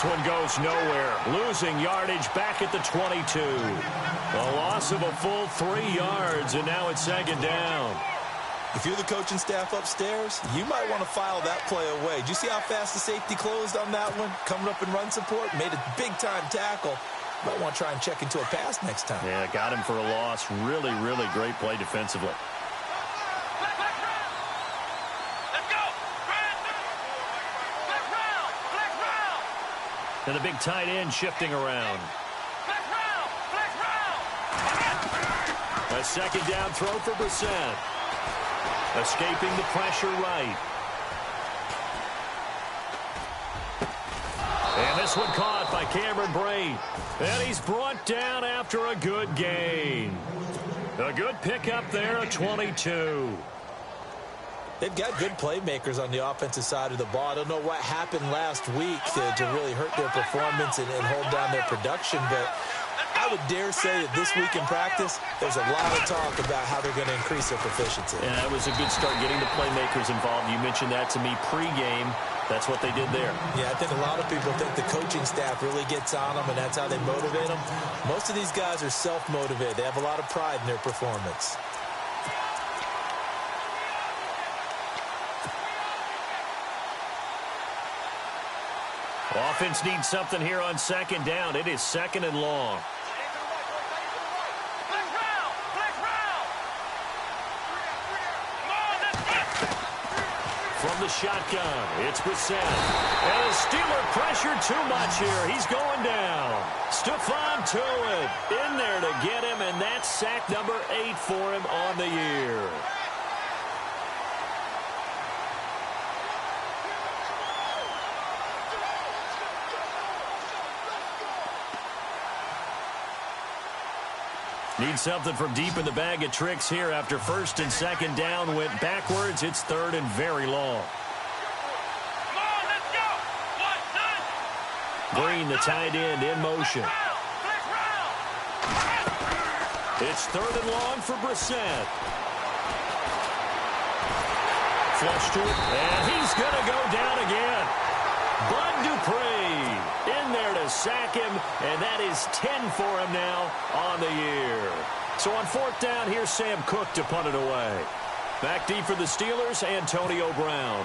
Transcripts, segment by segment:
one goes nowhere. Losing yardage back at the 22. A loss of a full 3 yards, and now it's second down. If you're the coaching staff upstairs, you might want to file that play away. Did you see how fast the safety closed on that one? Coming up in run support, made a big-time tackle. Might want to try and check into a pass next time. Yeah, got him for a loss. Really, really great play defensively. And the big tight end shifting around. A second down throw for Brissett. Escaping the pressure right. And this one caught by Cameron Brate. And he's brought down after a good gain. A good pickup there at 22. They've got good playmakers on the offensive side of the ball. I don't know what happened last week to really hurt their performance and hold down their production, but I would dare say that this week in practice, there's a lot of talk about how they're going to increase their proficiency. Yeah, that was a good start getting the playmakers involved. You mentioned that to me pregame. That's what they did there. Yeah, I think a lot of people think the coaching staff really gets on them, and that's how they motivate them. Most of these guys are self-motivated. They have a lot of pride in their performance. Offense needs something here on second down. It is second and long. From the shotgun, it's Brissett. And the Steeler pressure too much here. He's going down. Stephon Tuitt in there to get him, and that's sack number 8 for him on the year. Need something from deep in the bag of tricks here after first and second down went backwards. It's third and very long. Green, the tight end, in motion. It's third and long for Brissett. Flush to it, and he's going to go down again. Bud Dupree in there to sack him, and that is 10 for him now on the year. So on fourth down, here's Sam Cook to punt it away. Back deep for the Steelers, Antonio Brown.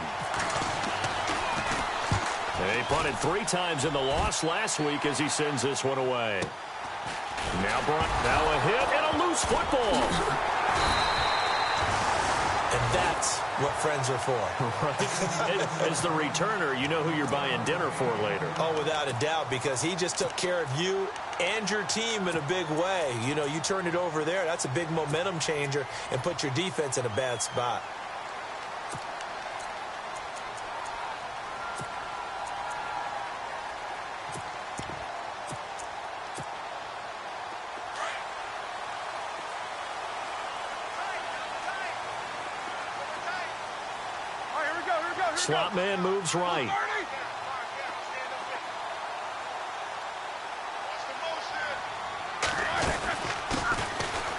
They punted 3 times in the loss last week as he sends this one away. Now a hit and a loose football. And that's what friends are for. Right. As the returner, you know who you're buying dinner for later. Oh, without a doubt, because he just took care of you and your team in a big way. You know, you turn it over there, that's a big momentum changer and put your defense in a bad spot. Slot man moves right.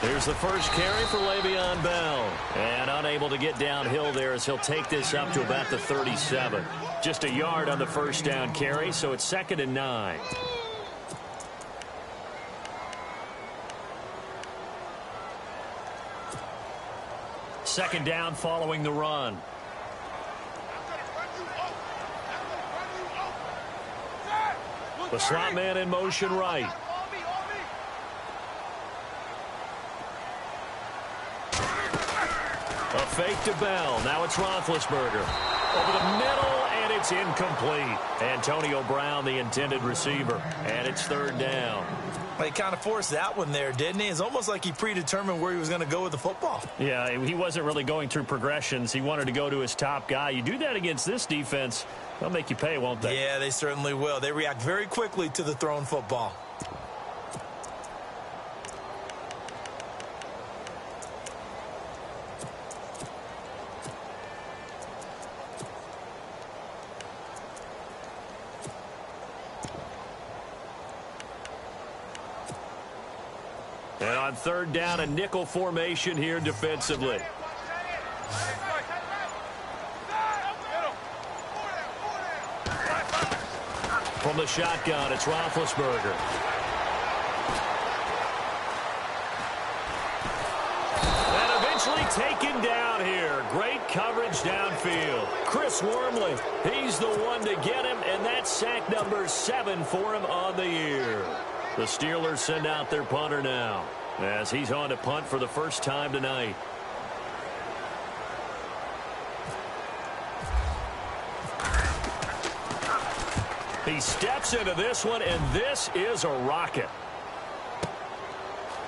Here's the first carry for Le'Veon Bell. And unable to get downhill there as he'll take this up to about the 37. Just a yard on the first down carry, so it's 2nd and 9. Second down following the run. The slot man in motion right. A fake to Bell. Now it's Roethlisberger. Over the middle, and it's incomplete. Antonio Brown, the intended receiver. And it's third down. Well, he kind of forced that one there, didn't he? It's almost like he predetermined where he was going to go with the football. Yeah, he wasn't really going through progressions. He wanted to go to his top guy. You do that against this defense, they'll make you pay, won't they? Yeah, they certainly will. They react very quickly to the thrown football. And on third down, a nickel formation here defensively. From the shotgun, it's Roethlisberger. And eventually taken down here. Great coverage downfield. Chris Wormley, he's the one to get him, and that's sack number 7 for him on the year. The Steelers send out their punter now, as he's on to punt for the first time tonight. He steps into this one, and this is a rocket.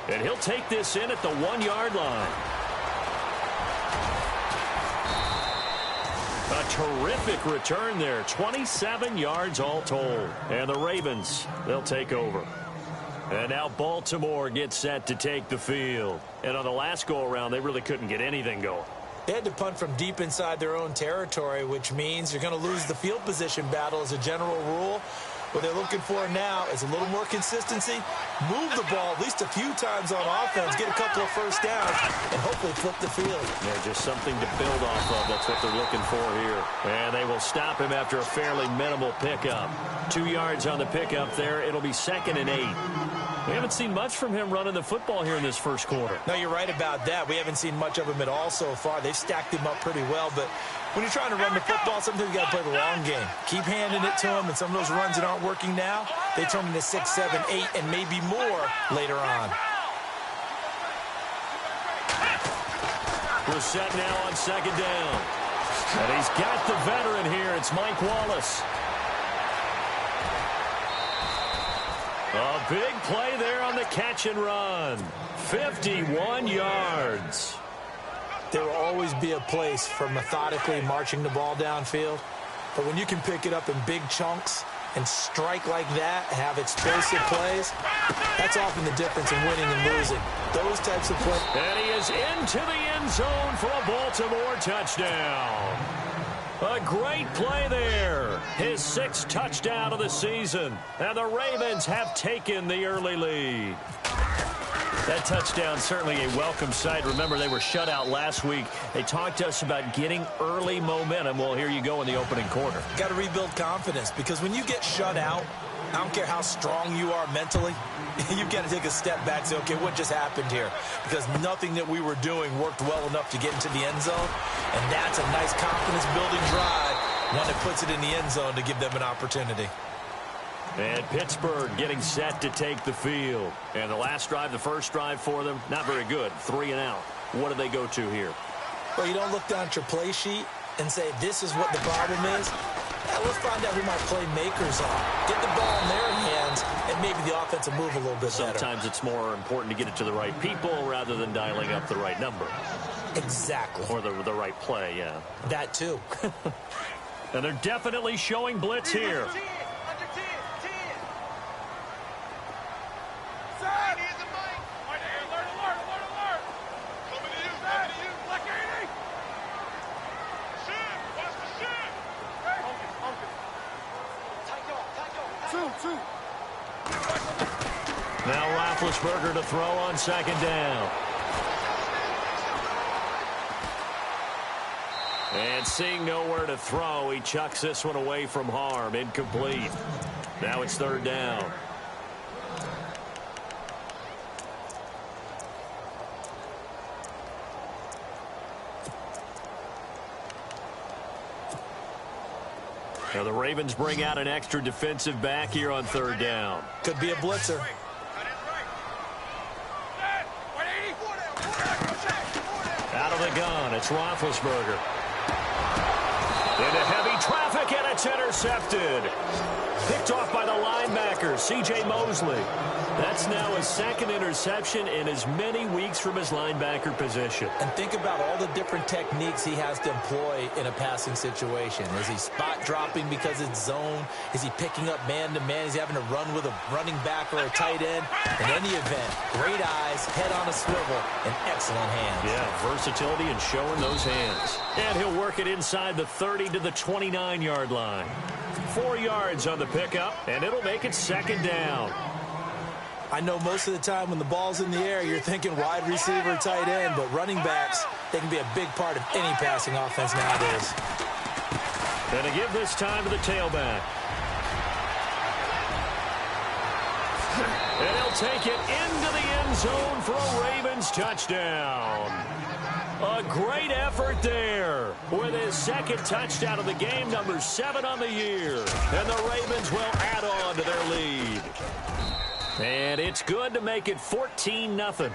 And he'll take this in at the 1-yard line. A terrific return there. 27 yards all told. And the Ravens, they'll take over. And now Baltimore gets set to take the field. And on the last go-around, they really couldn't get anything going. They had to punt from deep inside their own territory, which means you're going to lose the field position battle as a general rule. What they're looking for now is a little more consistency, move the ball at least a few times on offense, get a couple of first downs, and hopefully flip the field. Yeah, just something to build off of. That's what they're looking for here. And they will stop him after a fairly minimal pickup. 2 yards on the pickup there. It'll be 2nd and 8. We haven't seen much from him running the football here in this first quarter. No, you're right about that. We haven't seen much of him at all so far. They've stacked him up pretty well, but when you're trying to run the football, sometimes you got to play the long game. Keep handing it to him, and some of those runs that aren't working now, they turn into 6, 7, 8, and maybe more later on. We're set now on 2nd down. And he's got the veteran here. It's Mike Wallace. A big play there on the catch and run. 51 yards. There will always be a place for methodically marching the ball downfield. But when you can pick it up in big chunks and strike like that, have explosive plays, that's often the difference in winning and losing. Those types of plays. And he is into the end zone for a Baltimore touchdown. A great play there. His 6th touchdown of the season. And the Ravens have taken the early lead. That touchdown certainly a welcome sight. Remember, they were shut out last week. They talked to us about getting early momentum. Well, here you go in the opening quarter. Got to rebuild confidence, because when you get shut out, I don't care how strong you are mentally, you've got to take a step back and say, okay, what just happened here? Because nothing that we were doing worked well enough to get into the end zone. And that's a nice confidence-building drive, one that puts it in the end zone to give them an opportunity. And Pittsburgh getting set to take the field. And the last drive, the first drive for them, not very good. 3 and out. What do they go to here? Well, you don't look down at your play sheet and say, this is what the problem is. Now, let's find out who my playmakers are. Get the ball in their hands, and maybe the offense will move a little bit better. Sometimes it's more important to get it to the right people rather than dialing up the right number. Exactly. Or the right play, yeah. That too. And they're definitely showing blitz here. Now Roethlisberger to throw on 2nd down. And seeing nowhere to throw, he chucks this one away from harm. Incomplete. Now it's 3rd down. Now the Ravens bring out an extra defensive back here on 3rd down. Could be a blitzer. Out of the gun, it's Roethlisberger. Into heavy traffic, and it's intercepted. Picked off by the linebacker, C.J. Mosley. That's now his 2nd interception in as many weeks from his linebacker position. And think about all the different techniques he has to employ in a passing situation. Is he spot dropping because it's zone? Is he picking up man-to-man? Is he having to run with a running back or a tight end? In any event, great eyes, head on a swivel, and excellent hands. Yeah, versatility and showing those hands. And he'll work it inside the 30 to the 29-yard line. 4 yards on the pickup, and it'll make it 2nd down. I know most of the time when the ball's in the air, you're thinking wide receiver, tight end, but running backs, they can be a big part of any passing offense nowadays. And to give this time to the tailback. will take it into the end zone for a Ravens touchdown. A great effort there with his second touchdown of the game, number 7 on the year. And the Ravens will add on to their lead. And it's good to make it 14-0.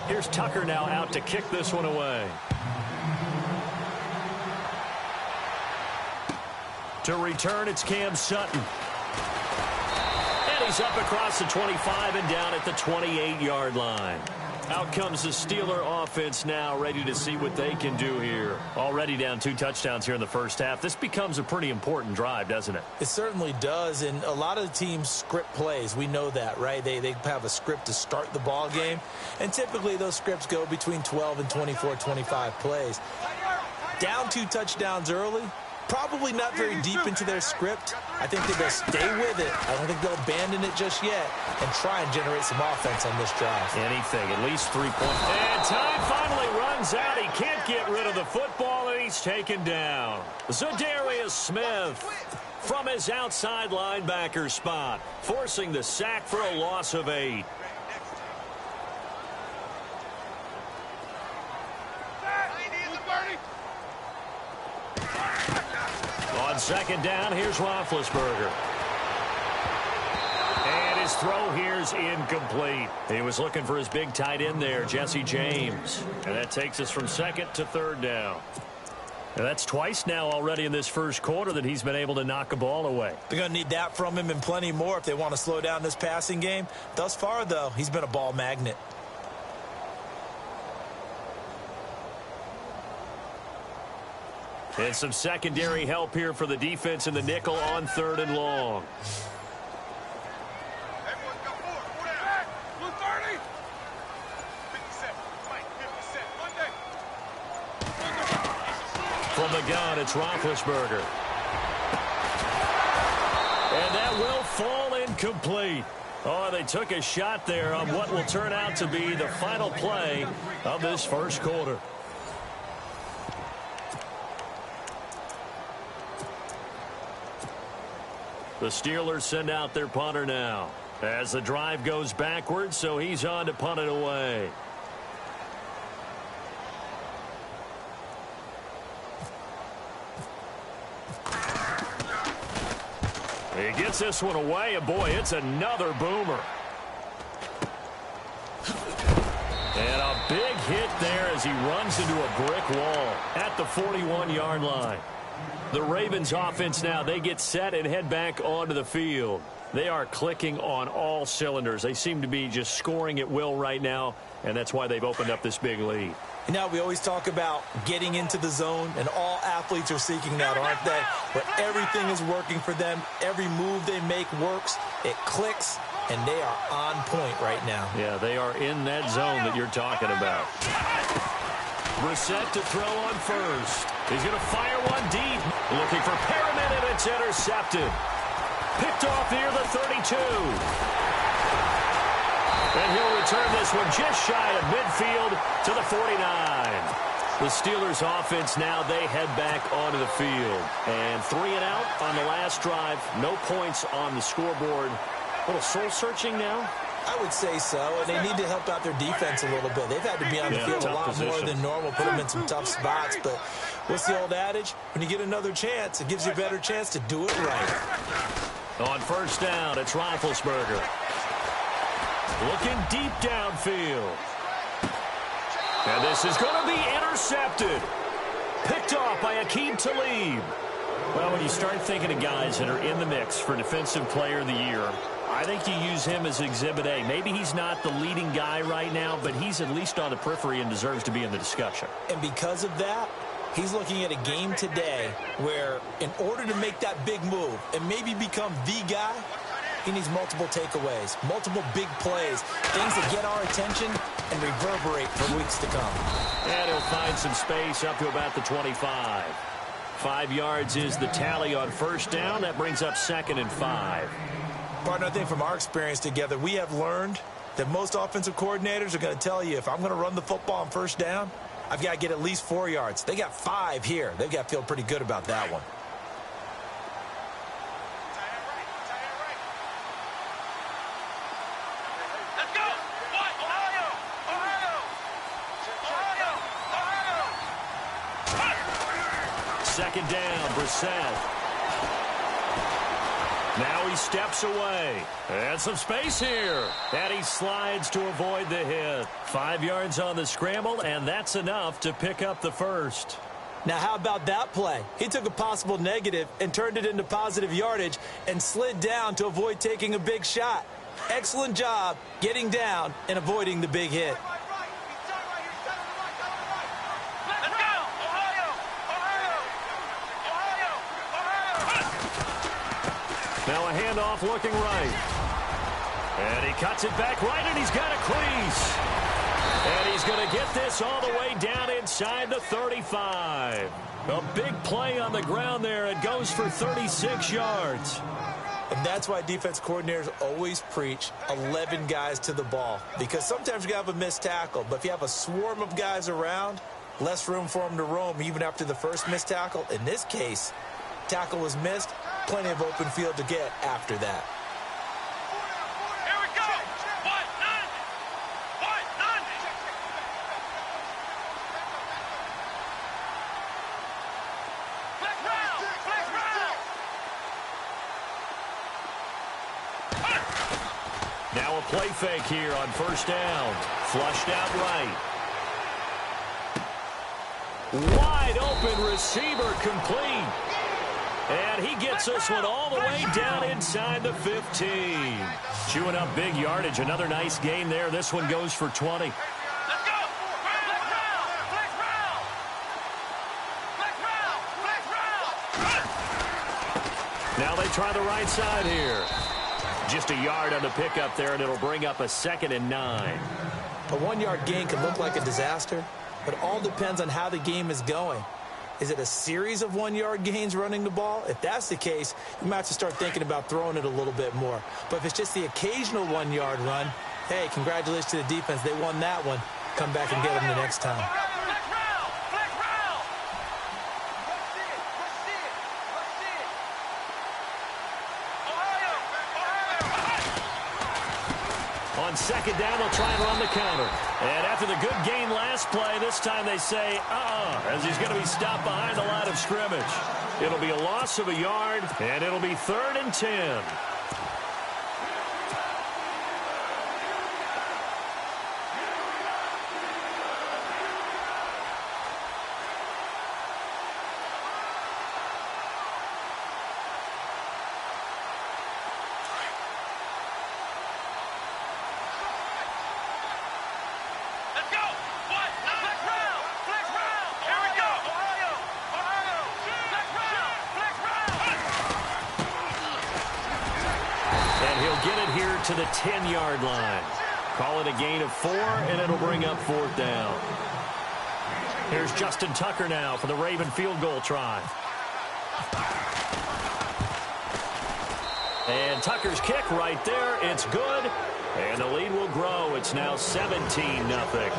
Here's Tucker now out to kick this one away. To return, it's Cam Sutton. And he's up across the 25 and down at the 28-yard line. Out comes the Steeler offense now, ready to see what they can do here. Already down 2 touchdowns here in the first half. This becomes a pretty important drive, doesn't it? It certainly does, and a lot of the teams script plays. We know that, right? They have a script to start the ball game, and typically those scripts go between 12 and 24, 25 plays. Down 2 touchdowns early, probably not very deep into their script. I think they're going to stay with it. I don't think they'll abandon it just yet and try and generate some offense on this drive. Anything, at least 3 points. And time finally runs out. He can't get rid of the football, and he's taken down. Zadarius Smith from his outside linebacker spot, forcing the sack for a loss of 8. On second down, here's Roethlisberger. And his throw here's incomplete. He was looking for his big tight end there, Jesse James. And that takes us from second to third down. And that's twice now already in this first quarter that he's been able to knock a ball away. They're going to need that from him and plenty more if they want to slow down this passing game. Thus far, though, he's been a ball magnet. And some secondary help here for the defense in the nickel on 3rd and long. From the gun, it's Roethlisberger. And that will fall incomplete. Oh, they took a shot there on what will turn out to be the final play of this first quarter. The Steelers send out their punter now as the drive goes backwards, so he's on to punt it away. He gets this one away, and boy, it's another boomer. And a big hit there as he runs into a brick wall at the 41-yard line. The Ravens offense now, they get set and head back onto the field. They are clicking on all cylinders. They seem to be just scoring at will right now, and that's why they've opened up this big lead. You know, we always talk about getting into the zone, and all athletes are seeking that, aren't they? Where everything is working for them. Every move they make works. It clicks, and they are on point right now. Yeah, they are in that zone that you're talking about. Brissett to throw on first. He's going to fire one deep. Looking for Perriman, and it's intercepted. Picked off near the 32. And he'll return this one just shy of midfield to the 49. The Steelers offense now, they head back onto the field. And 3 and out on the last drive. No points on the scoreboard. A little soul-searching now. I would say so, and they need to help out their defense a little bit. They've had to be on the field a lot more than normal, put them in some tough spots. But what's the old adage? When you get another chance, it gives you a better chance to do it right. On first down, it's Roethlisberger. Looking deep downfield. And this is going to be intercepted. Picked off by Aqib Talib. Well, when you start thinking of guys that are in the mix for Defensive Player of the Year, I think you use him as Exhibit A. Maybe he's not the leading guy right now, but he's at least on the periphery and deserves to be in the discussion. And because of that, he's looking at a game today where in order to make that big move and maybe become the guy, he needs multiple takeaways, multiple big plays, things that get our attention and reverberate for weeks to come. And he'll find some space up to about the 25. 5 yards is the tally on first down. That brings up 2nd and 5. Partner, I think from our experience together, we have learned that most offensive coordinators are going to tell you, if I'm going to run the football on first down, I've got to get at least 4 yards. They got 5 here. They've got to feel pretty good about that one. second down. Brissett. Now he steps away. And some space here. And he slides to avoid the hit. 5 yards on the scramble, and that's enough to pick up the first. Now, how about that play? He took a possible negative and turned it into positive yardage and slid down to avoid taking a big shot. Excellent job getting down and avoiding the big hit. Now a handoff looking right. And he cuts it back right, and he's got a crease. And he's going to get this all the way down inside the 35. A big play on the ground there. It goes for 36 yards. And that's why defense coordinators always preach 11 guys to the ball. Because sometimes you have a missed tackle. But if you have a swarm of guys around, less room for them to roam even after the first missed tackle. In this case, tackle was missed. Plenty of open field to get after that. Here we go. Now a play fake here on first down. Flushed out right. Wide open receiver complete. And he gets this one all the way down inside the 15. Chewing up big yardage. Another nice gain there. This one goes for 20. Let's go. Flex round. Now they try the right side here. Just a yard on the pickup there, and it'll bring up a 2nd and 9. A 1-yard gain can look like a disaster, but it all depends on how the game is going. Is it a series of 1-yard gains running the ball? If that's the case, you might have to start thinking about throwing it a little bit more. But if it's just the occasional 1-yard run, hey, congratulations to the defense. They won that one. Come back and get them the next time. On second down, they'll try and run the counter. And after the good gain last play, this time they say, as he's going to be stopped behind the line of scrimmage. It'll be a loss of a yard, and it'll be 3rd and 10. To the 10-yard line. Call it a gain of 4, and it'll bring up 4th down. Here's Justin Tucker now for the Raven field goal try. And Tucker's kick right there. It's good, and the lead will grow. It's now 17-0.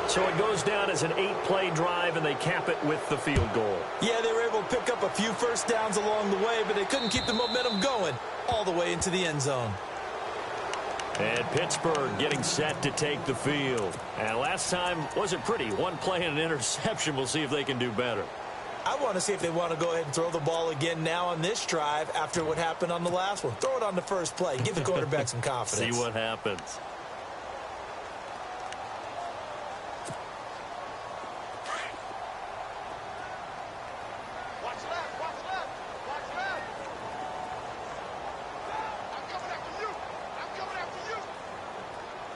So it goes down as an 8-play drive, and they cap it with the field goal. Yeah, they were able to pick up a few first downs along the way, but they couldn't keep the momentum going all the way into the end zone. And Pittsburgh getting set to take the field. And last time wasn't pretty. 1 play and an interception. We'll see if they can do better. I want to see if they want to go ahead and throw the ball again now on this drive after what happened on the last one. Throw it on the first play. Give the quarterback some confidence. See what happens.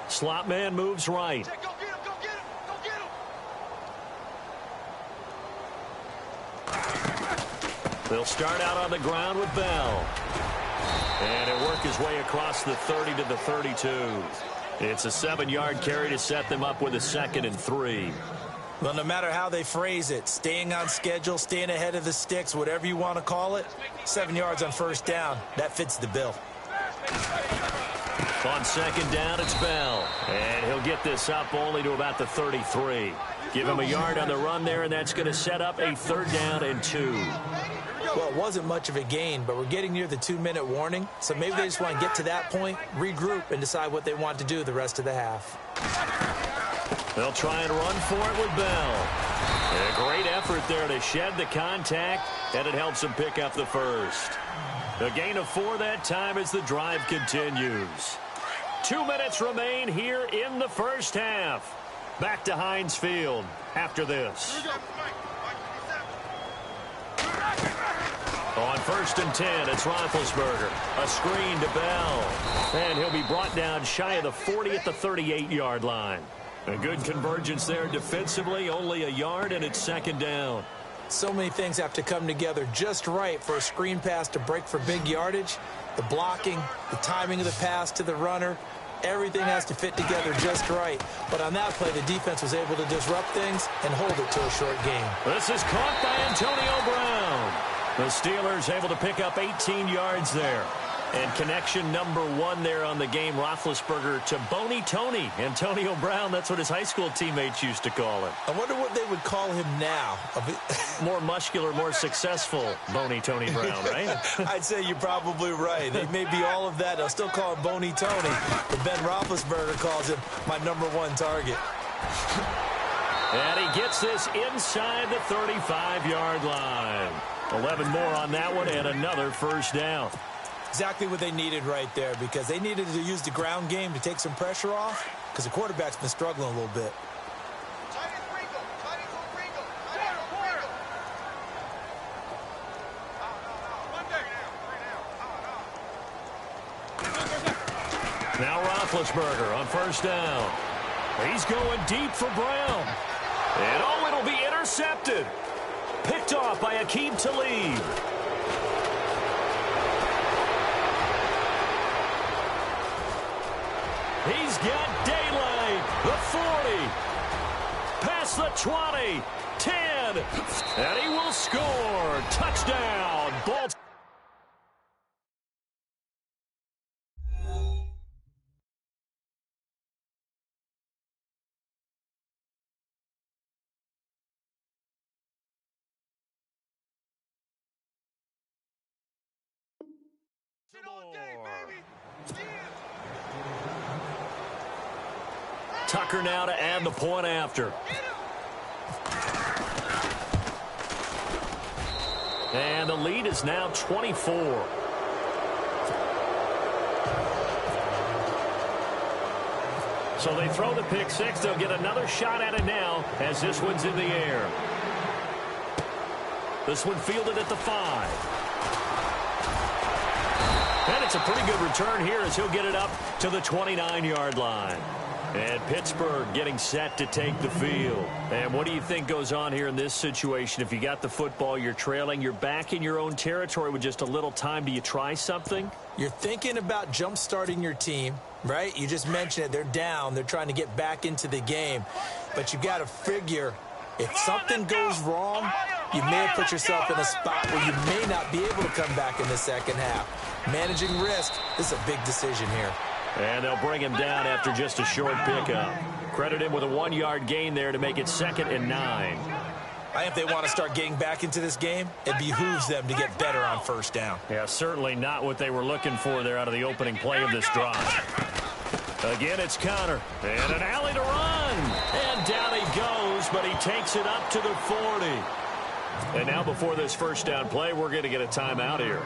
Slot man moves right. Go get him, go get him, go get him. They'll start out on the ground with Bell. And it worked his way across the 30 to the 32. It's a 7-yard carry to set them up with a 2nd and 3. Well, no matter how they phrase it, staying on schedule, staying ahead of the sticks, whatever you want to call it, 7 yards on first down, that fits the bill. On second down, it's Bell. And he'll get this up only to about the 33. Give him a yard on the run there, and that's going to set up a 3rd down and 2. Well, it wasn't much of a gain, but we're getting near the 2-minute warning, so maybe they just want to get to that point, regroup, and decide what they want to do the rest of the half. They'll try and run for it with Bell. A great effort there to shed the contact, and it helps him pick up the first. A gain of 4 that time as the drive continues. 2 minutes remain here in the first half. Back to Heinz Field after this. On 1st and 10, it's Roethlisberger. A screen to Bell. And he'll be brought down shy of the 40 at the 38-yard line. A good convergence there defensively, only a yard, and it's 2nd down. So many things have to come together just right for a screen pass to break for big yardage. The blocking, the timing of the pass to the runner, everything has to fit together just right. But on that play, the defense was able to disrupt things and hold it to a short game. This is caught by Antonio Brown. The Steelers able to pick up 18 yards there. And connection number 1 there on the game, Roethlisberger to Boney Tony. Antonio Brown, that's what his high school teammates used to call him. I wonder what they would call him now. More muscular, more successful Boney Tony Brown, right? I'd say you're probably right. They may be all of that. They'll still call him Boney Tony. But Ben Roethlisberger calls him my number 1 target. And he gets this inside the 35-yard line. 11 more on that one and another first down. Exactly what they needed right there, because they needed to use the ground game to take some pressure off, because the quarterback's been struggling a little bit. Now Roethlisberger on 1st down. He's going deep for Brown. And oh, it'll be intercepted. Picked off by Aqib Talib. He's got daylight. The 40. Past the 20. 10. And he will score. Touchdown. Baltimore. Tucker now to add the point after. And the lead is now 24. So they throw the pick 6. They'll get another shot at it now as this one's in the air. This one fielded at the 5. And it's a pretty good return here as he'll get it up to the 29-yard line. And Pittsburgh getting set to take the field. And what do you think goes on here in this situation? If you got the football, you're trailing, you're back in your own territory with just a little time. Do you try something? You're thinking about jump-starting your team, right? You just mentioned it. They're down. They're trying to get back into the game. But you got to figure, if something goes wrong, you may have put yourself in a spot where you may not be able to come back in the second half. Managing risk, this is a big decision here. And they'll bring him down after just a short pickup. Credit him with a 1-yard gain there to make it 2nd and 9. I think if they want to start getting back into this game, it behooves them to get better on 1st down. Yeah, certainly not what they were looking for there out of the opening play of this drive. Again, it's Connor. And an alley to run. And down he goes, but he takes it up to the 40. And now before this first down play, we're going to get a timeout here,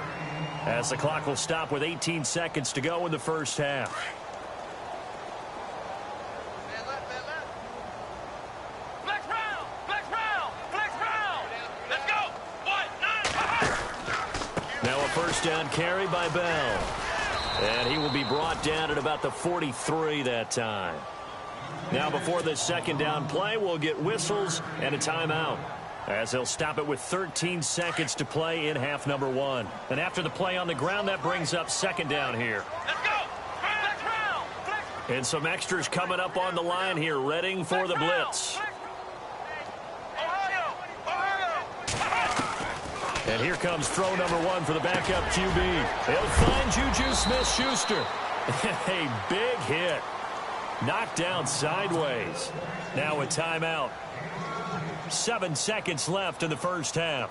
as the clock will stop with 18 seconds to go in the first half. Flex round! Flex round! Flex round! Let's go! 1, 9, Now a first down carry by Bell. And he will be brought down at about the 43 that time. Now before this second down play, we'll get whistles and a timeout, as they'll stop it with 13 seconds to play in half number 1. And after the play on the ground, that brings up second down here. Let's go! Flex round! Flex. And some extras coming up on the line here, readying for the blitz. Ohio! And here comes throw number 1 for the backup QB. He'll find Juju Smith-Schuster. A big hit. Knocked down sideways. Now a timeout. 7 seconds left in the first half.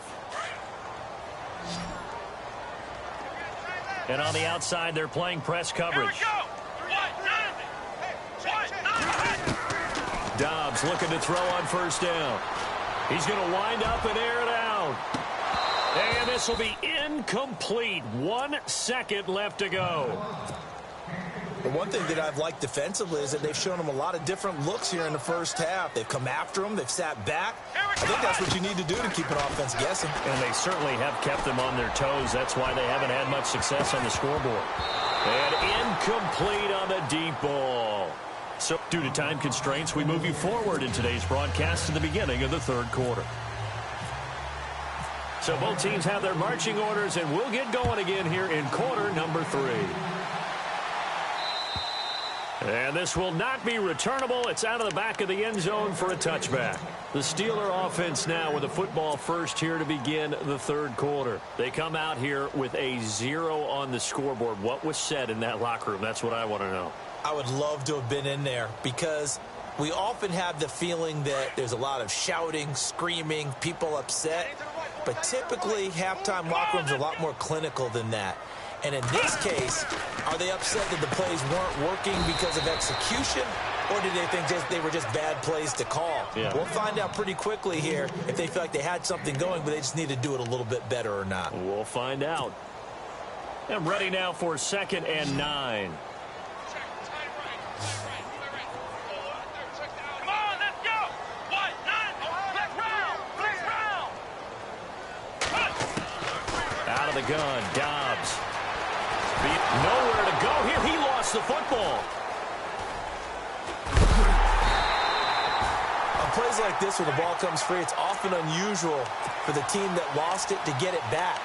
And on the outside, they're playing press coverage. Dobbs looking to throw on first down. He's going to wind up and air it out. And this will be incomplete. 1 second left to go. The one thing that I've liked defensively is that they've shown them a lot of different looks here in the first half. They've come after them. They've sat back. I think that's what you need to do to keep an offense guessing. And they certainly have kept them on their toes. That's why they haven't had much success on the scoreboard. And incomplete on the deep ball. So due to time constraints, we move you forward in today's broadcast to the beginning of the third quarter. So both teams have their marching orders, and we'll get going again here in quarter number 3. And this will not be returnable. It's out of the back of the end zone for a touchback. The Steeler offense now with the football first here to begin the third quarter. They come out here with a 0 on the scoreboard. What was said in that locker room? That's what I want to know. I would love to have been in there because we often have the feeling that there's a lot of shouting, screaming, people upset. But typically, halftime locker rooms are a lot more clinical than that. And in this case, are they upset that the plays weren't working because of execution? Or did they think they were just bad plays to call? Yeah. We'll find out pretty quickly here if they feel like they had something going, but they just need to do it a little bit better or not. We'll find out. I'm ready now for 2nd and 9. Come on, let's go. 1, 9, flex round. Out of the gun, Dobbs. Nowhere to go here. He lost the football. On plays like this where the ball comes free, it's often unusual for the team that lost it to get it back.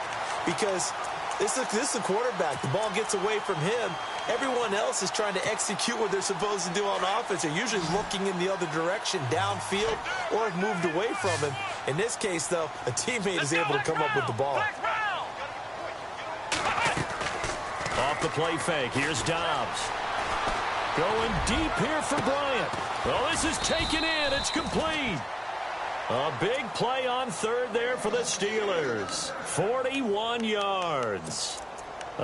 Because this is the quarterback. The ball gets away from him. Everyone else is trying to execute what they're supposed to do on offense. They're usually looking in the other direction, downfield, or have moved away from him. In this case, though, a teammate is able to come up with the ball. Off the play fake. Here's Dobbs. Going deep here for Bryant. Well, this is taken in. It's complete. A big play on third there for the Steelers. 41 yards.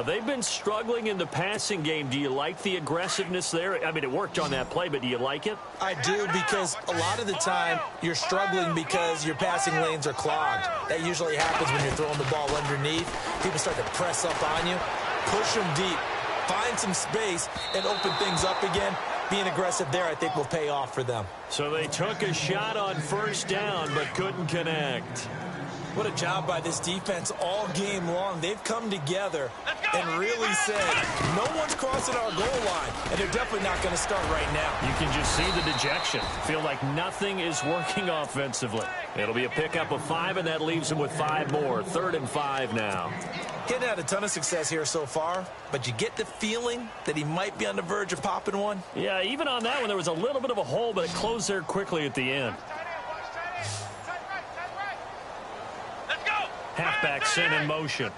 They've been struggling in the passing game. Do you like the aggressiveness there? I mean, it worked on that play, but do you like it? I do, because a lot of the time you're struggling because your passing lanes are clogged. That usually happens when you're throwing the ball underneath. People start to press up on you. Push them deep. Find some space and open things up again. Being aggressive there, I think, will pay off for them. So they took a shot on first down, but couldn't connect. What a job by this defense all game long. They've come together and really said, no one's crossing our goal line, and they're definitely not going to start right now. You can just see the dejection. Feel like nothing is working offensively. It'll be a pickup of 5, and that leaves them with 5 more. 3rd and 5 now. Getting had a ton of success here so far, but you get the feeling that he might be on the verge of popping one. Yeah, even on that one, there was a little bit of a hole, but it closed there quickly at the end. Halfback sent in motion.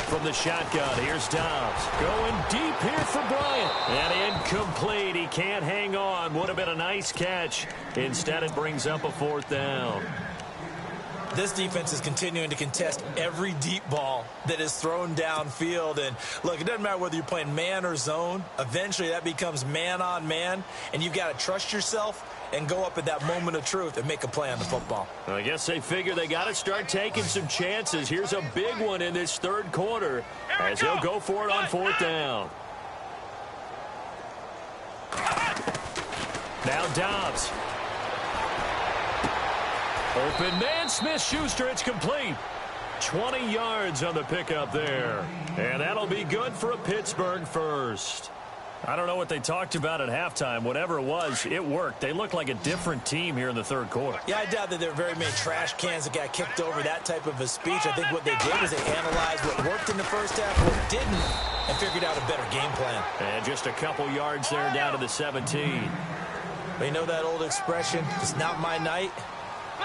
From the shotgun, here's Dobbs. Going deep here for Bryant. And incomplete. He can't hang on. Would have been a nice catch. Instead, it brings up a 4th down. This defense is continuing to contest every deep ball that is thrown downfield. And, look, it doesn't matter whether you're playing man or zone. Eventually, that becomes man-on-man, and you've got to trust yourself and go up at that moment of truth and make a play on the football. I guess they figure they got to start taking some chances. Here's a big one in this third quarter as he'll go for it on 4th down. Now Dobbs. Open man, Smith-Schuster, it's complete. 20 yards on the pickup there. And that'll be good for a Pittsburgh first. I don't know what they talked about at halftime. Whatever it was, it worked. They look like a different team here in the third quarter. Yeah, I doubt that there are very many trash cans that got kicked over, that type of a speech. I think what they did was they analyzed what worked in the first half, what didn't, and figured out a better game plan. And just a couple yards there down to the 17. But you know that old expression, it's not my night?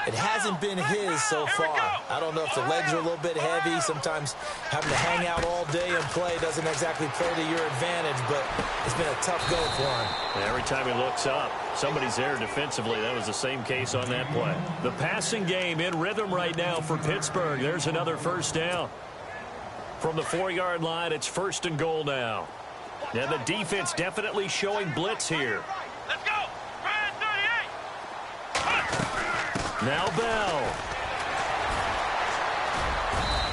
It hasn't been his so far. I don't know if the legs are a little bit heavy. Sometimes having to hang out all day and play doesn't exactly play to your advantage, but it's been a tough go for him. And every time he looks up, somebody's there defensively. That was the same case on that play. The passing game in rhythm right now for Pittsburgh. There's another first down. From the 4-yard line, it's 1st and goal now. And the defense definitely showing blitz here. Let's go. Red 38. Now Bell.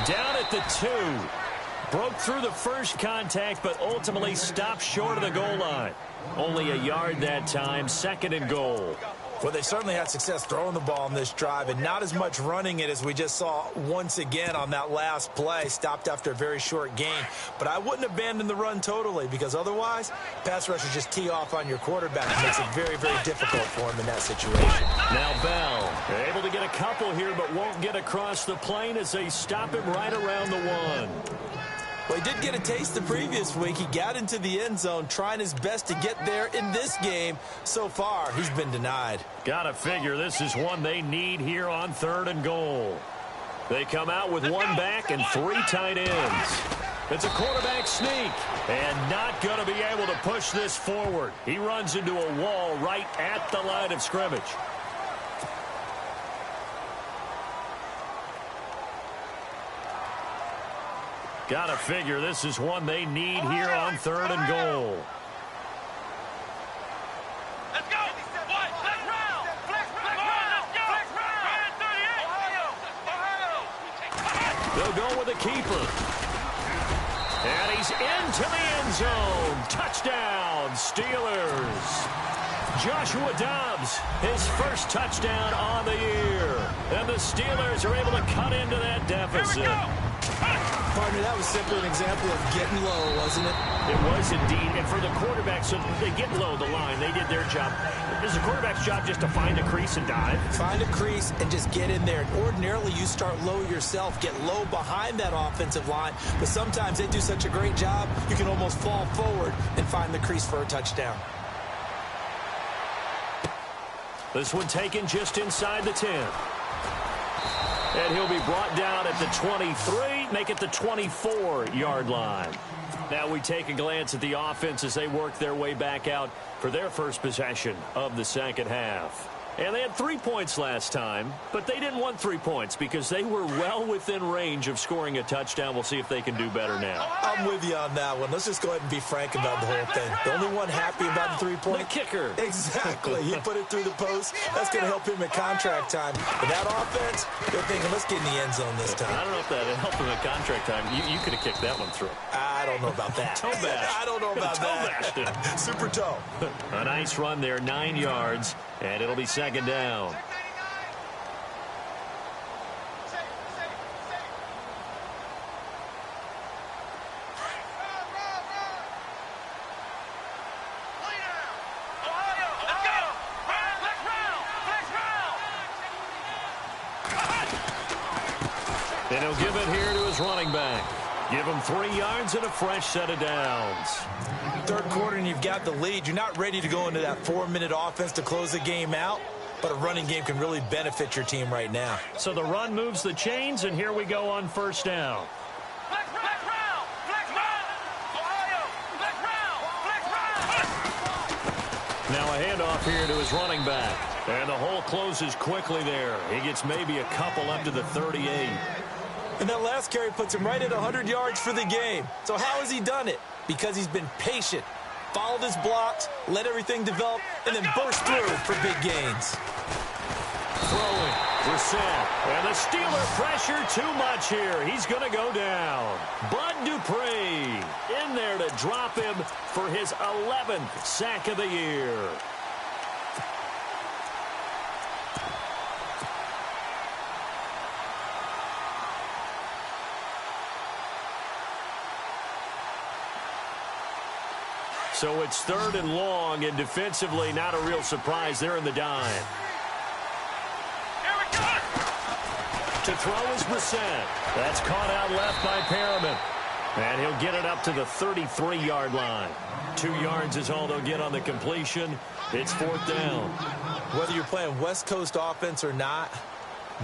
Down at the 2. Broke through the first contact, but ultimately stopped short of the goal line. Only a yard that time, 2nd and goal. Well, they certainly had success throwing the ball on this drive and not as much running it as we just saw once again on that last play. Stopped after a very short gain. But I wouldn't abandon the run totally because otherwise, pass rushers just tee off on your quarterback. It makes it very, very difficult for him in that situation. Now Bell able to get a couple here but won't get across the plane as they stop him right around the 1. Well, he did get a taste the previous week. He got into the end zone trying his best to get there in this game. So far, he's been denied. Gotta figure this is one they need here on 3rd and goal. They come out with 1 back and 3 tight ends. It's a quarterback sneak and not going to be able to push this forward. He runs into a wall right at the line of scrimmage. Gotta figure this is one they need here on 3rd and goal. Let's go. What? Flex round. Flex round. Let's go. Flex round. Red 38. Ohio. They'll go with the keeper. And he's into the end zone. Touchdown, Steelers. Joshua Dobbs, his first touchdown on the year. And the Steelers are able to cut into that deficit. Partner, that was simply an example of getting low, wasn't it? It was indeed. And for the quarterback, so they get low the line. They did their job. Is the quarterback's job just to find a crease and dive? Find a crease and just get in there. Ordinarily, you start low yourself, get low behind that offensive line. But sometimes they do such a great job, you can almost fall forward and find the crease for a touchdown. This one taken just inside the 10. And he'll be brought down at the 23, make it the 24-yard line. Now we take a glance at the offense as they work their way back out for their first possession of the second half. And they had 3 points last time, but they didn't want 3 points because they were well within range of scoring a touchdown. We'll see if they can do better now. I'm with you on that one. Let's just go ahead and be frank about the whole thing. The only one happy about the 3-point? The kicker. Exactly. He put it through the post. That's going to help him at contract time. But that offense, they're thinking, let's get in the end zone this time. I don't know if that helped him at contract time. You could have kicked that one through. I don't know about that. Toe bash. I don't know about that. Super toe. A nice run there, 9 yards, and it'll be second down. And he'll give it here to his running back. Give him 3 yards and a fresh set of downs. Third quarter and you've got the lead. You're not ready to go into that 4-minute offense to close the game out, but a running game can really benefit your team right now. So the run moves the chains, and here we go on first down. Now a handoff here to his running back. And the hole closes quickly there. He gets maybe a couple up to the 38. And that last carry puts him right at 100 yards for the game. So how has he done it? Because he's been patient, followed his blocks, let everything develop, and then burst through for big gains. Throwing, Brissett, and the Steeler pressure too much here. He's going to go down. Bud Dupree in there to drop him for his 11th sack of the year. So it's 3rd and long, and defensively not a real surprise. They're in the dime. To throw is Brissett. That's caught out left by Perriman. And he'll get it up to the 33-yard line. 2 yards is all they'll get on the completion. It's 4th down. Whether you're playing West Coast offense or not,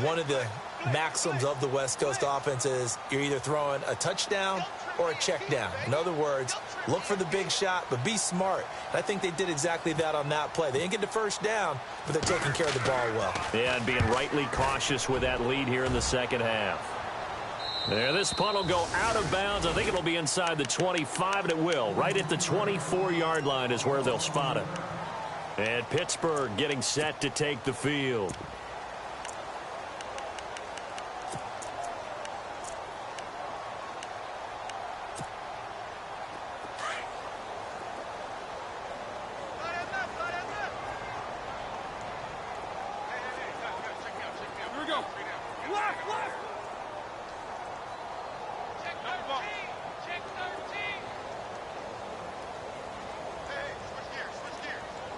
one of the maxims of the West Coast offense is you're either throwing a touchdown or a check down. In other words, look for the big shot, but be smart. And I think they did exactly that on that play. They didn't get the first down, but they're taking care of the ball well. Yeah, and being rightly cautious with that lead here in the second half. And this punt will go out of bounds. I think it'll be inside the 25, and it will. Right at the 24-yard line is where they'll spot it. And Pittsburgh getting set to take the field.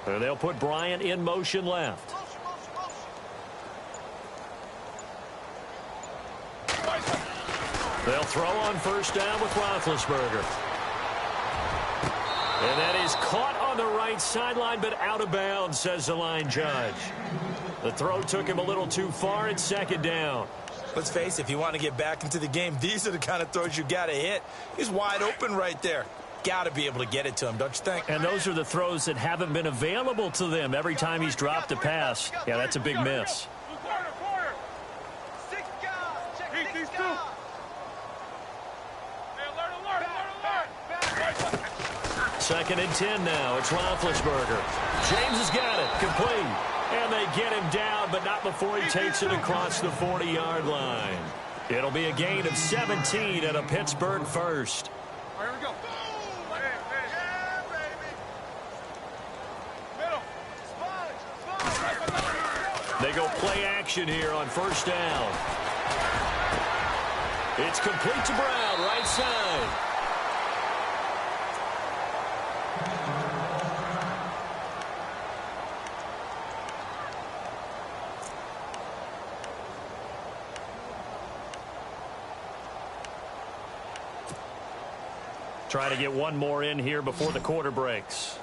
And they'll put Bryant in motion left. They'll throw on first down with Roethlisberger. And that is caught on the right sideline, but out of bounds, says the line judge. The throw took him a little too far. It's second down. Let's face it, if you want to get back into the game, these are the kind of throws you got to hit. He's wide open right there. Got to be able to get it to him, don't you think? And those are the throws that haven't been available to them every time he's dropped a pass. Yeah, that's a big miss. Second and 10 now. It's Roethlisberger. James has got it. Complete. And they get him down, but not before he takes it across the 40-yard line. It'll be a gain of 17 and a Pittsburgh first. All right, here we go. They go play action here on first down. It's complete to Brown, right side. Try to get one more in here before the quarter breaks.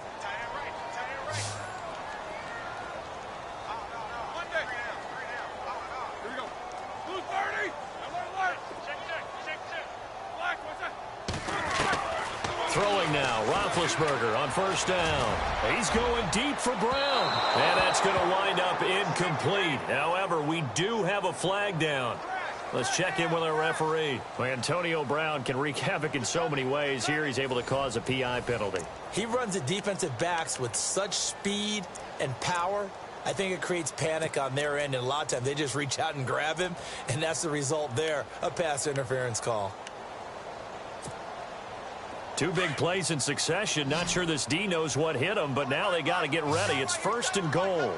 Throwing now, Roethlisberger on first down. He's going deep for Brown. And that's going to wind up incomplete. However, we do have a flag down. Let's check in with our referee. Antonio Brown can wreak havoc in so many ways. Here he's able to cause a PI penalty. He runs at defensive backs with such speed and power. I think it creates panic on their end, and a lot of times they just reach out and grab him, and that's the result there, a pass interference call. Two big plays in succession. Not sure this D knows what hit him, but now they got to get ready. It's first and goal. Here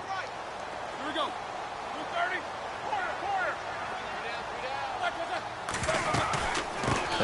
we go. 230.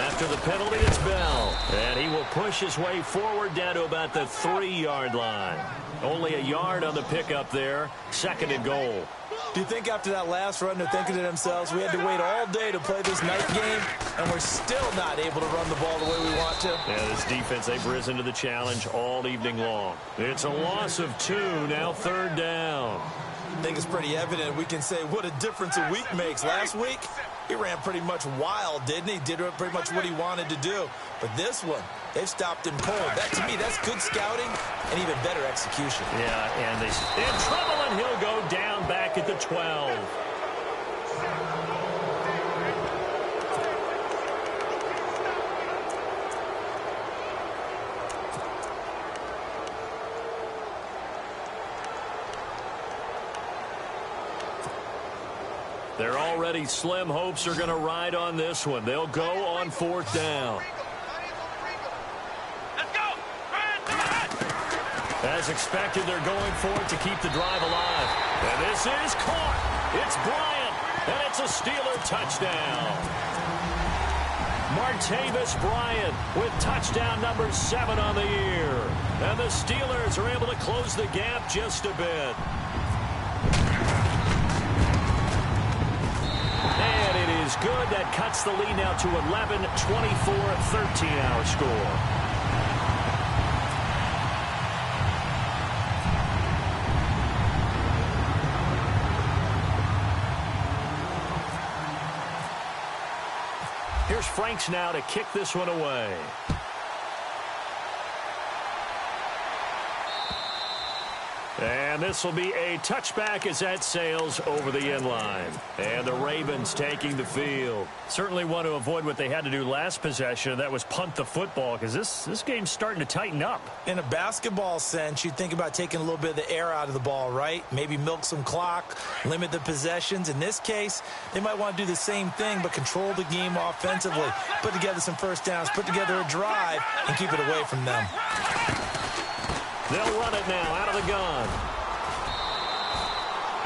After the penalty, it's Bell. And he will push his way forward down to about the 3-yard line. Only a yard on the pickup there. Second and goal. Do you think after that last run they're thinking to themselves, we had to wait all day to play this night game, and we're still not able to run the ball the way we want to? Yeah, this defense, they've risen to the challenge all evening long. It's a loss of 2, now third down. I think it's pretty evident. We can say what a difference a week makes. Last week, he ran pretty much wild, didn't he? Did pretty much what he wanted to do. But this one, they've stopped him cold. That, to me, that's good scouting and even better execution. Yeah, and they're in trouble, and he'll go down back at the 12. Their already slim hopes are going to ride on this one. They'll go on fourth down. As expected, they're going for it to keep the drive alive. And this is caught. It's Bryant, and it's a Steeler touchdown. Martavis Bryant with touchdown number 7 on the year. And the Steelers are able to close the gap just a bit. And it is good. That cuts the lead now to 11, 24, 13 our score. Here's Franks now to kick this one away. And this will be a touchback as that sails over the end line. And the Ravens taking the field. Certainly want to avoid what they had to do last possession. That was punt the football, because this game's starting to tighten up. In a basketball sense, you think about taking a little bit of the air out of the ball, right? Maybe milk some clock, limit the possessions. In this case, they might want to do the same thing, but control the game offensively. Put together some first downs, put together a drive, and keep it away from them. They'll run it now out of the gun.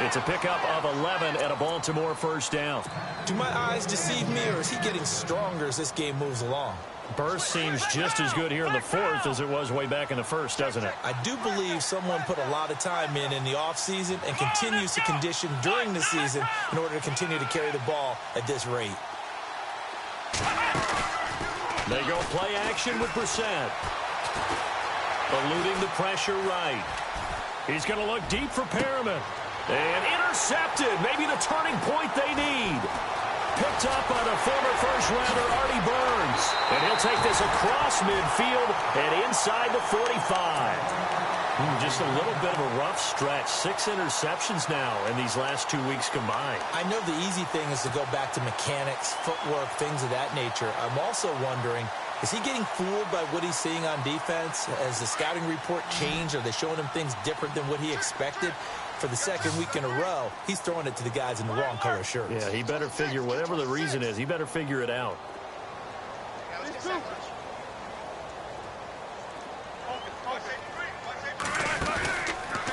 It's a pickup of 11 and a Baltimore first down. Do my eyes deceive me, or is he getting stronger as this game moves along? Burst seems just as good here in the fourth as it was way back in the first, doesn't it? I do believe someone put a lot of time in the offseason and continues to condition during the season in order to continue to carry the ball at this rate. They go play action with Brissett. Eluding the pressure right. He's going to look deep for Perriman. And intercepted. Maybe the turning point they need. Picked up by the former first-rounder Artie Burns. And he'll take this across midfield and inside the 45. Just a little bit of a rough stretch. 6 interceptions now in these last 2 weeks combined. I know the easy thing is to go back to mechanics, footwork, things of that nature. I'm also wondering, is he getting fooled by what he's seeing on defense? Has the scouting report changed? Are they showing him things different than what he expected? For the second week in a row, he's throwing it to the guys in the wrong color shirts. Yeah, he better figure, whatever the reason is, he better figure it out.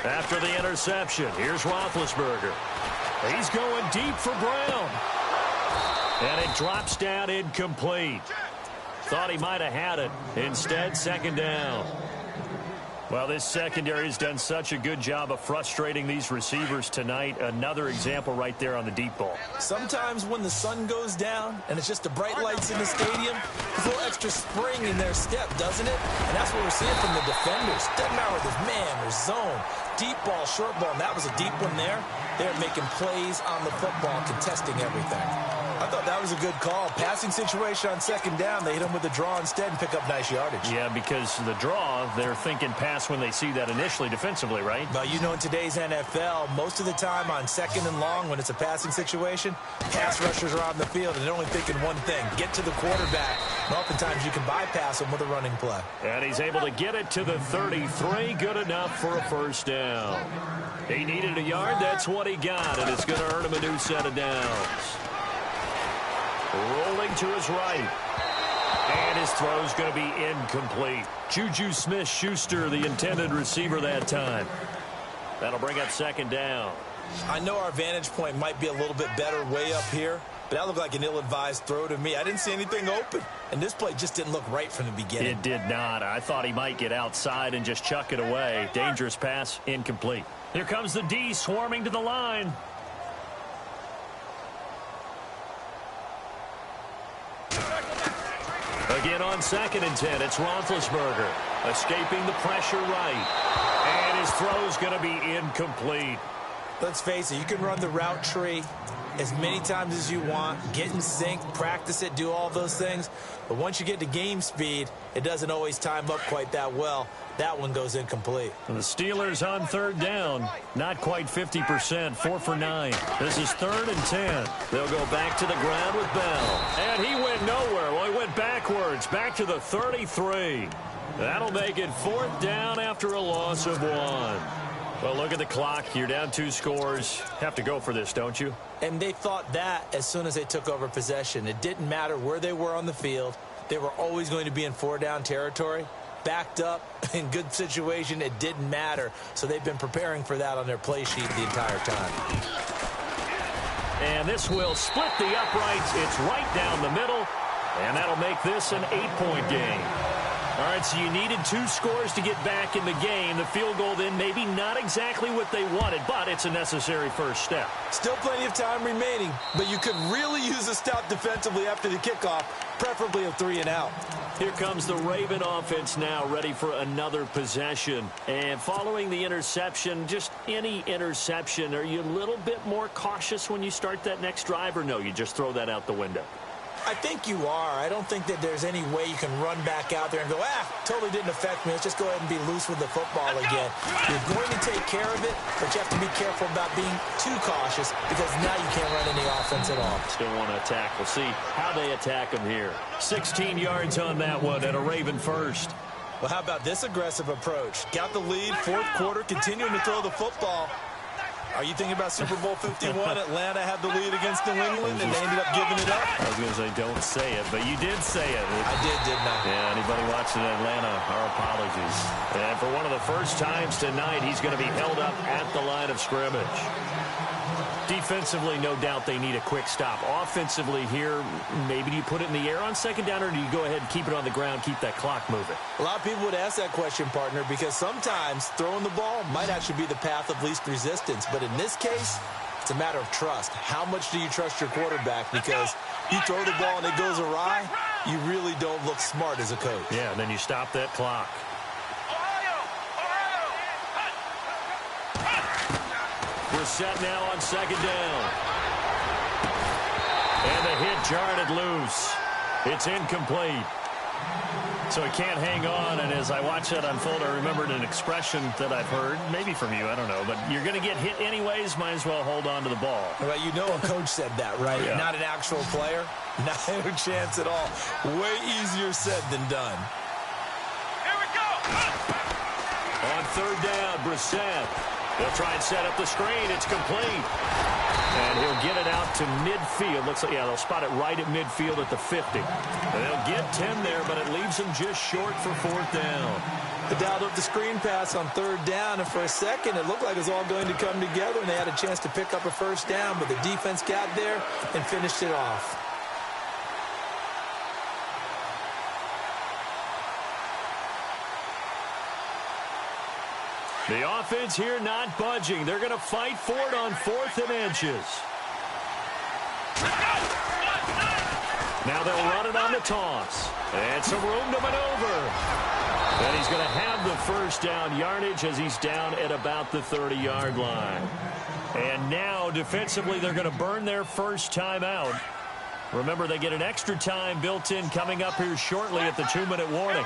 After the interception, here's Roethlisberger. He's going deep for Brown. And it drops down incomplete. Thought he might have had it. Instead, second down. Well, this secondary has done such a good job of frustrating these receivers tonight. Another example right there on the deep ball. Sometimes when the sun goes down and it's just the bright lights in the stadium, there's a little extra spring in their step, doesn't it? And that's what we're seeing from the defenders. Doesn't matter whether there's man or zone. Deep ball, short ball, and that was a deep one there. They're making plays on the football, contesting everything. I thought that was a good call. Passing situation on second down. They hit him with the draw instead and pick up nice yardage. Yeah, because the draw, they're thinking pass when they see that initially defensively, right? Well, you know, in today's NFL, most of the time on second and long, when it's a passing situation, pass rushers are on the field, and they're only thinking one thing, get to the quarterback. And oftentimes you can bypass them with a running play. And he's able to get it to the 33. Good enough for a first down. He needed a yard. That's what he got, and it's going to earn him a new set of downs. Rolling to his right. And his throw's going to be incomplete. Juju Smith-Schuster, the intended receiver that time. That'll bring up second down. I know our vantage point might be a little bit better way up here, but that looked like an ill-advised throw to me. I didn't see anything open, and this play just didn't look right from the beginning. It did not. I thought he might get outside and just chuck it away. Dangerous pass, incomplete. Here comes the D swarming to the line. Again on 2nd and 10, it's Roethlisberger escaping the pressure right. And his throw's going to be incomplete. Let's face it, you can run the route tree as many times as you want, get in sync, practice it, do all those things. But once you get to game speed, it doesn't always time up quite that well. That one goes incomplete. The Steelers on third down, not quite 50%, 4 for 9. This is 3rd and 10. They'll go back to the ground with Bell. And he went nowhere. Well, he went backwards, back to the 33. That'll make it 4th down after a loss of 1. Well, look at the clock. You're down 2 scores. Have to go for this, don't you? And they thought that as soon as they took over possession. It didn't matter where they were on the field. They were always going to be in 4-down territory. Backed up, in good situation, it didn't matter. So they've been preparing for that on their play sheet the entire time. And this will split the uprights. It's right down the middle. And that'll make this an 8-point game. All right, so you needed 2 scores to get back in the game. The field goal then maybe not exactly what they wanted, but it's a necessary first step. Still plenty of time remaining, but you could really use a stop defensively after the kickoff, preferably a 3-and-out. Here comes the Raven offense now, ready for another possession. And following the interception, just any interception, are you a little bit more cautious when you start that next drive, or no, you just throw that out the window? I think you are. I don't think that there's any way you can run back out there and go, totally didn't affect me. Let's just go ahead and be loose with the football again. You're going to take care of it, but you have to be careful about being too cautious because now you can't run any offense at all. Still want to attack. We'll see how they attack him here. 16 yards on that one and a Raven first. Well, how about this aggressive approach? Got the lead, fourth quarter, continuing to throw the football. Are you thinking about Super Bowl 51? Atlanta had the lead against New England, and they ended up giving it up? I was going to say, don't say it, but you did say it. I did, didn't I? Yeah, anybody watching Atlanta, our apologies. And for one of the first times tonight, he's going to be held up at the line of scrimmage. Defensively, no doubt they need a quick stop. Offensively here, maybe do you put it in the air on second down, or do you go ahead and keep it on the ground, keep that clock moving? A lot of people would ask that question, partner, because sometimes throwing the ball might actually be the path of least resistance. But in this case, it's a matter of trust. How much do you trust your quarterback? Because you throw the ball and it goes awry, you really don't look smart as a coach. Yeah, and then you stop that clock. We're set now on second down. And the hit jarred it loose. It's incomplete. So he can't hang on, and as I watch that unfold, I remembered an expression that I've heard, maybe from you, I don't know, but you're going to get hit anyways, might as well hold on to the ball. Well, you know a coach said that, right? Yeah. Not an actual player. No chance at all. Way easier said than done. Here we go. On third down, Brissett. They'll try and set up the screen. It's complete. And he'll get it out to midfield. Looks like, yeah, they'll spot it right at midfield at the 50. They'll get 10 there, but it leaves them just short for fourth down. They dialed up the screen pass on third down, and for a second, it looked like it was all going to come together, and they had a chance to pick up a first down, but the defense got there and finished it off. The offense here not budging. They're going to fight for it on 4th and inches. Now they'll run it on the toss. And some room to maneuver. And he's going to have the first down yardage as he's down at about the 30-yard line. And now, defensively, they're going to burn their first timeout. Remember, they get an extra time built in coming up here shortly at the 2-minute warning.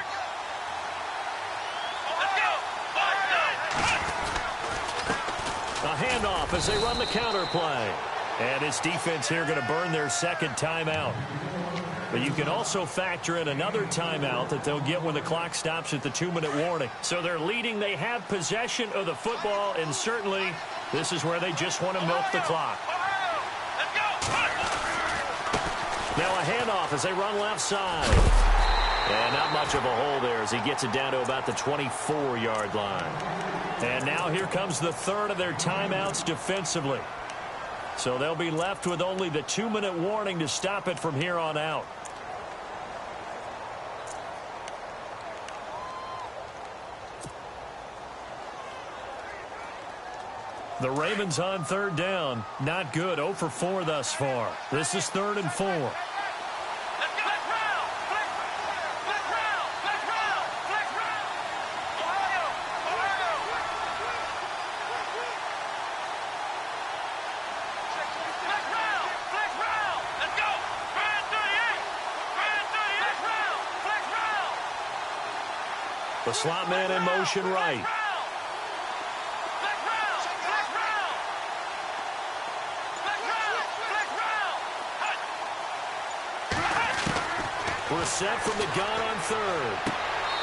A handoff as they run the counter play. And his defense here going to burn their second timeout. But you can also factor in another timeout that they'll get when the clock stops at the 2-minute warning. So they're leading. They have possession of the football, and certainly this is where they just want to milk the clock. Now a handoff as they run left side. And not much of a hole there as he gets it down to about the 24-yard line. And now here comes the third of their timeouts defensively. So they'll be left with only the 2-minute warning to stop it from here on out. The Ravens on third down. Not good. 0 for 4 thus far. This is 3rd and 4. The slot man in motion right. We're set from the gun on third.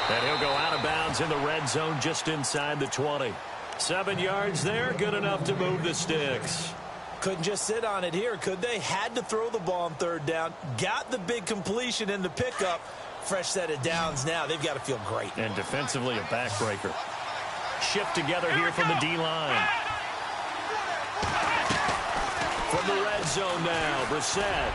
And he'll go out of bounds in the red zone just inside the 20. 7 yards there, good enough to move the sticks. Couldn't just sit on it here, could they? Had to throw the ball on third down. Got the big completion in the pickup. Fresh set of downs now. They've got to feel great. And defensively, a backbreaker. Shift together here from the D-line. From the red zone now, Brissett.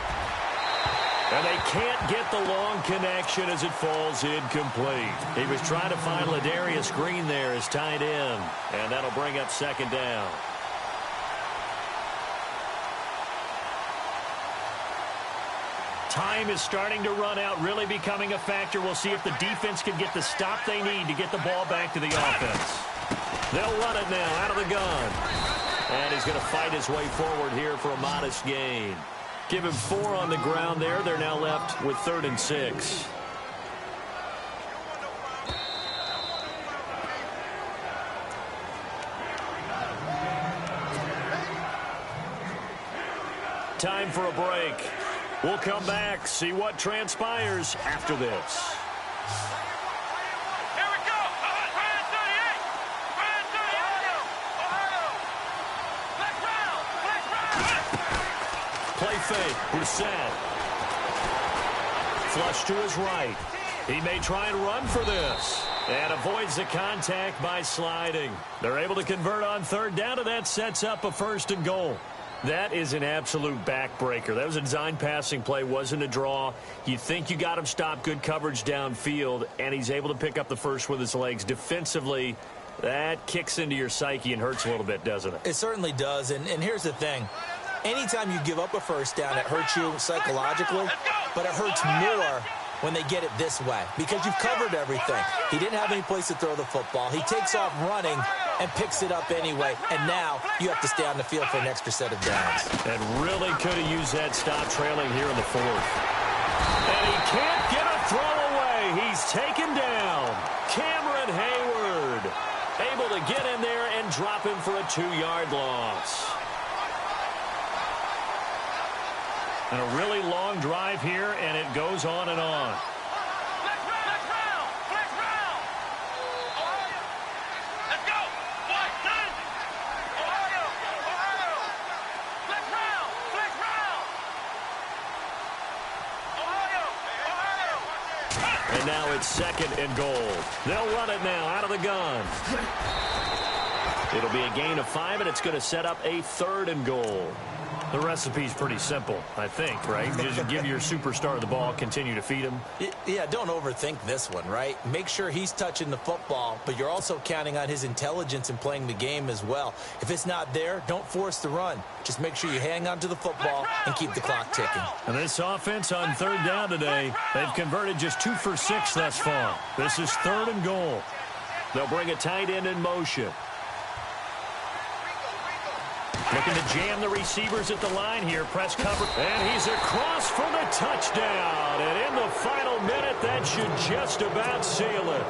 And they can't get the long connection as it falls incomplete. He was trying to find Ladarius Green there as tight end. And that'll bring up second down. Time is starting to run out, really becoming a factor. We'll see if the defense can get the stop they need to get the ball back to the offense. They'll run it now out of the gun. And he's going to fight his way forward here for a modest gain. Give him 4 on the ground there. They're now left with 3rd and 6. Time for a break. We'll come back, see what transpires after this. Here we go. Brand 38. Brand 38. Ohio. Flex round. Play fake. Brissett. Flush to his right. He may try and run for this. And avoids the contact by sliding. They're able to convert on 3rd down, and that sets up a 1st and goal. That is an absolute backbreaker. That was a design passing play, wasn't a draw. You think you got him stopped, good coverage downfield, and he's able to pick up the first with his legs. Defensively, that kicks into your psyche and hurts a little bit, doesn't it? It certainly does, and here's the thing. Anytime you give up a 1st down, it hurts you psychologically, but it hurts more when they get it this way because you've covered everything. He didn't have any place to throw the football. He takes off running and picks it up anyway, and now you have to stay on the field for an extra set of downs. And really could have used that stop trailing here in the 4th. And he can't get a throw away. He's taken down. Cameron Hayward able to get in there and drop him for a 2-yard loss. And a really long drive here, and it goes on and on. Flex round. Flex round. Ohio. Let's go. 1, 2. Ohio. Flex round. Flex round. Ohio. And now it's 2nd and goal. They'll run it now out of the gun. It'll be a gain of 5, and it's going to set up a 3rd and goal. The recipe's pretty simple, I think, right? Just give your superstar the ball, continue to feed him. Yeah, don't overthink this one, right? Make sure he's touching the football, but you're also counting on his intelligence in playing the game as well. If it's not there, don't force the run. Just make sure you hang on to the football and keep the clock ticking. And this offense on 3rd down today, they've converted just 2 for 6 thus far. This is 3rd and goal. They'll bring a tight end in motion. Looking to jam the receivers at the line here. Press cover. And he's across for the touchdown. And in the final minute, that should just about seal it.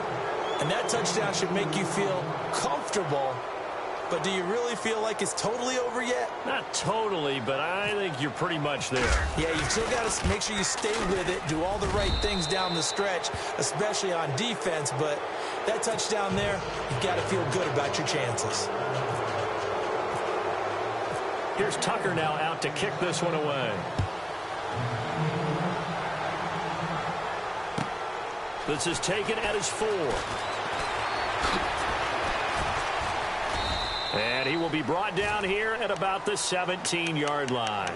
And that touchdown should make you feel comfortable. But do you really feel like it's totally over yet? Not totally, but I think you're pretty much there. Yeah, you still got to make sure you stay with it, do all the right things down the stretch, especially on defense. But that touchdown there, you've got to feel good about your chances. Here's Tucker now out to kick this one away. This is taken at his 4. And he will be brought down here at about the 17-yard line.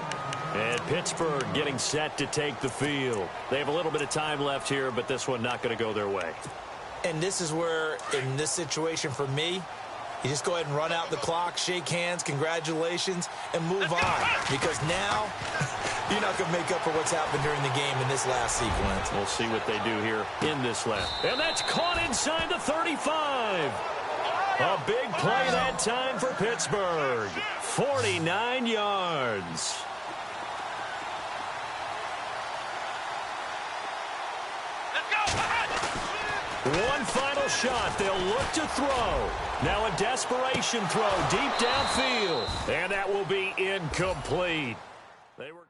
And Pittsburgh getting set to take the field. They have a little bit of time left here, but this one not going to go their way. And this is where, in this situation for me, you just go ahead and run out the clock, shake hands, congratulations, and move on. Because now, you're not going to make up for what's happened during the game in this last sequence. We'll see what they do here in this last. And that's caught inside the 35. A big play that time for Pittsburgh. 49 yards. One final shot. They'll look to throw. Now a desperation throw deep downfield. And that will be incomplete. They were